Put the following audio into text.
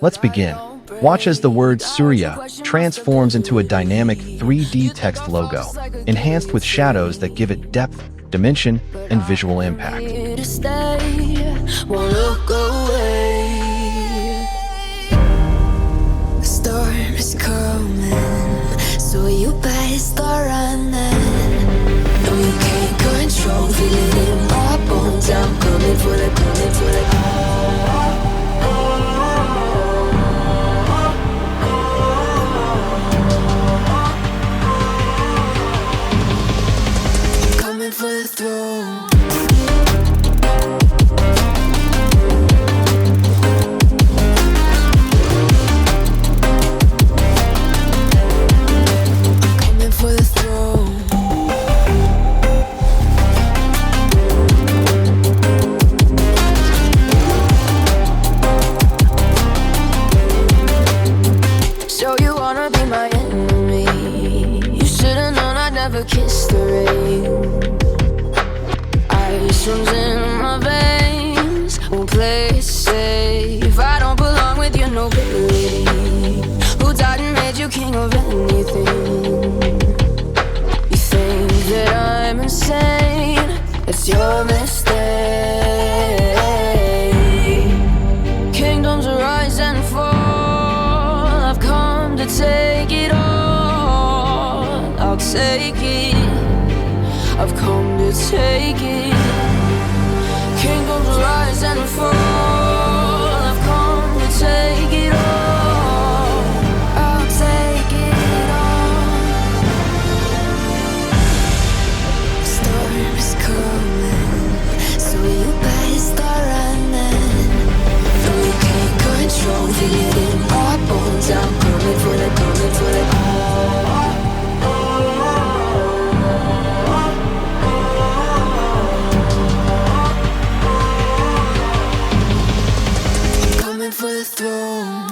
Let's begin. Watch as the word Surya transforms into a dynamic 3D text logo, enhanced with shadows that give it depth, dimension, and visual impact. The storm is coming, so you better start running. No, you can't control, feel it in my bones. I'm coming for the, coming for the. Coming for the throne. Coming for the throne. So you wanna be my enemy? You should've known I'd never kiss the rain. Ice runs in my veins, won't play it safe. I don't belong with your nobility. Who died and made you king of anything? You think that I'm insane? It's your mistake. Kingdoms rise and fall. I've come to take it all. I'll take it. I've come to take it. Kingdoms rise and fall. I've come to take it all. I'll take it all. The storm is coming, so you better start running. No, you can't control, feel it in my bones. I'm coming for the, coming for the. For the throne.